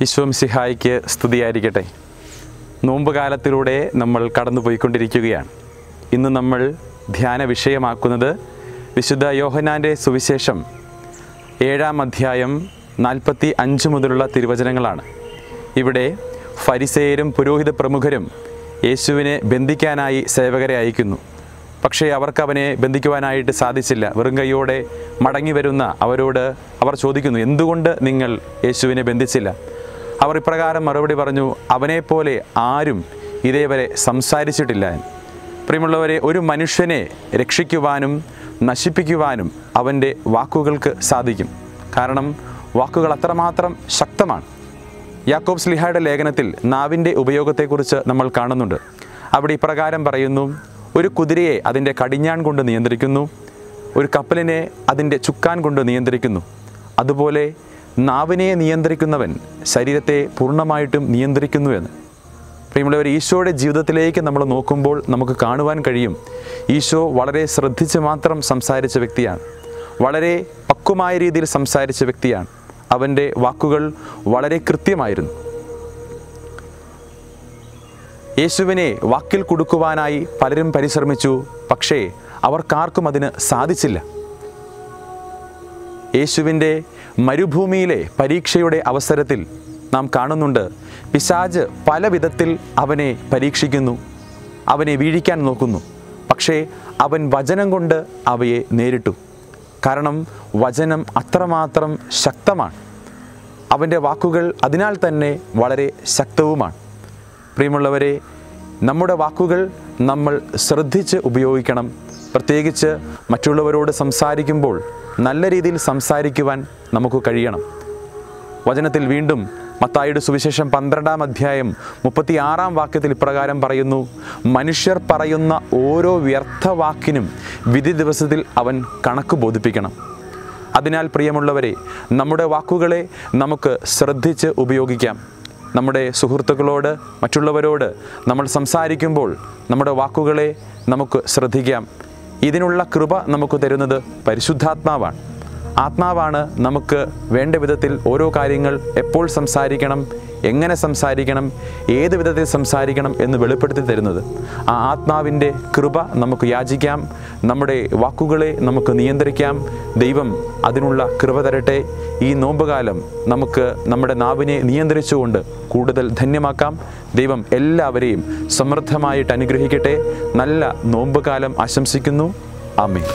ഈശോമിശിഹായ്ക്ക് സ്തുതിയായിരിക്കട്ടെ. നോമ്പുകാലത്തിലൂടെ നമ്മൾ കടന്നുപോയിക്കൊണ്ടിരിക്കുകയാണ്. ഇന്ന് നമ്മൾ ധ്യാന വിഷയമാക്കുന്നത് വിശുദ്ധ യോഹന്നാൻ്റെ സുവിശേഷം 7-ാം അധ്യായം 45 മുതലുള്ള തിരുവചനങ്ങളാണ്. ഇവിടെ ഫരിസേയരും പുരോഹിത പ്രമുഖരും യേശുവിനെ ബന്ധിക്കാനായി സേവകരെ അയക്കുന്നു. പക്ഷേ അവർക്ക് അവനെ ബന്ധിക്കുവാനായിട്ട് സാധിച്ചില്ല. വെറും കൈയോടെ മടങ്ങി വരുന്ന അവരോട് അവർ ചോദിക്കുന്നു, എന്തുകൊണ്ട് നിങ്ങൾ യേശുവിനെ ബന്ധിച്ചില്ല? അവർ ഇപ്രകാരം മറുപടി പറഞ്ഞു, അവനെപ്പോലെ ആരും ഇതേവരെ സംസാരിച്ചിട്ടില്ല. പ്രിയമുള്ളവരെ, ഒരു മനുഷ്യനെ രക്ഷിക്കുവാനും നശിപ്പിക്കുവാനും അവൻ്റെ വാക്കുകൾക്ക് സാധിക്കും. കാരണം വാക്കുകൾ അത്രമാത്രം ശക്തമാണ്. യാക്കോബ് ശ്ലീഹായുടെ ലേഖനത്തിൽ നാവിൻ്റെ ഉപയോഗത്തെക്കുറിച്ച് നമ്മൾ കാണുന്നുണ്ട്. അവിടെ ഇപ്രകാരം പറയുന്നു, ഒരു കുതിരയെ അതിൻ്റെ കടിഞ്ഞാൺ കൊണ്ട് നിയന്ത്രിക്കുന്നു, ഒരു കപ്പലിനെ അതിൻ്റെ ചുക്കാൻ കൊണ്ട് നിയന്ത്രിക്കുന്നു. അതുപോലെ നാവിനെ നിയന്ത്രിക്കുന്നവൻ ശരീരത്തെ പൂർണ്ണമായിട്ടും നിയന്ത്രിക്കുന്നു എന്ന്. പ്രിയമുള്ളവർ, ഈശോയുടെ ജീവിതത്തിലേക്ക് നമ്മൾ നോക്കുമ്പോൾ നമുക്ക് കാണുവാൻ കഴിയും, ഈശോ വളരെ ശ്രദ്ധിച്ച് മാത്രം സംസാരിച്ച വ്യക്തിയാണ്. വളരെ പക്വമായ രീതിയിൽ സംസാരിച്ച വ്യക്തിയാണ്. അവൻ്റെ വാക്കുകൾ വളരെ കൃത്യമായിരുന്നു. യേശുവിനെ വാക്കിൽ കൊടുക്കുവാനായി പലരും പരിശ്രമിച്ചു. പക്ഷേ അവർക്കാർക്കും അതിന് സാധിച്ചില്ല. യേശുവിൻ്റെ മരുഭൂമിയിലെ പരീക്ഷയുടെ അവസരത്തിൽ നാം കാണുന്നുണ്ട്, പിശാച് പല വിധത്തിൽ അവനെ പരീക്ഷിക്കുന്നു, അവനെ വീഴിക്കാൻ നോക്കുന്നു. പക്ഷേ അവൻ വചനം കൊണ്ട് അവയെ നേരിട്ടു. കാരണം വചനം അത്രമാത്രം ശക്തമാണ്. അവൻ്റെ വാക്കുകൾ അതിനാൽ തന്നെ വളരെ ശക്തവുമാണ്. പ്രിയമുള്ളവരെ, നമ്മുടെ വാക്കുകൾ നമ്മൾ ശ്രദ്ധിച്ച് ഉപയോഗിക്കണം. പ്രത്യേകിച്ച് മറ്റുള്ളവരോട് സംസാരിക്കുമ്പോൾ നല്ല രീതിയിൽ സംസാരിക്കുവാൻ നമുക്ക് കഴിയണം. വചനത്തിൽ വീണ്ടും മത്തായിയുടെ സുവിശേഷം 12-ാം അധ്യായം 36-ാം വാക്യത്തിൽ ഇപ്രകാരം പറയുന്നു, മനുഷ്യർ പറയുന്ന ഓരോ വ്യർത്ഥ വാക്കിനും വിധി ദിവസത്തിൽ അവൻ കണക്ക് ബോധിപ്പിക്കണം. അതിനാൽ പ്രിയമുള്ളവരെ, നമ്മുടെ വാക്കുകളെ നമുക്ക് ശ്രദ്ധിച്ച് ഉപയോഗിക്കാം. നമ്മുടെ സുഹൃത്തുക്കളോട്, മറ്റുള്ളവരോട് നമ്മൾ സംസാരിക്കുമ്പോൾ നമ്മുടെ വാക്കുകളെ നമുക്ക് ശ്രദ്ധിക്കാം. ഇതിനുള്ള കൃപ നമുക്ക് തരുന്നത് പരിശുദ്ധാത്മാവാണ്. ആത്മാവാണ് നമുക്ക് വേണ്ട വിധത്തിൽ ഓരോ കാര്യങ്ങൾ എപ്പോൾ സംസാരിക്കണം, എങ്ങനെ സംസാരിക്കണം, ഏത് വിധത്തിൽ സംസാരിക്കണം എന്ന് വെളിപ്പെടുത്തി തരുന്നത്. ആ ആത്മാവിൻ്റെ കൃപ നമുക്ക് യാചിക്കാം. നമ്മുടെ വാക്കുകളെ നമുക്ക് നിയന്ത്രിക്കാം. ദൈവം അതിനുള്ള കൃപ തരട്ടെ. ഈ നോമ്പുകാലം നമുക്ക് നമ്മുടെ നാവിനെ നിയന്ത്രിച്ചുകൊണ്ട് കൂടുതൽ ധന്യമാക്കാം. ദൈവം എല്ലാവരെയും സമൃദ്ധമായിട്ട് അനുഗ്രഹിക്കട്ടെ. നല്ല നോമ്പുകാലം ആശംസിക്കുന്നു. ആമേൻ.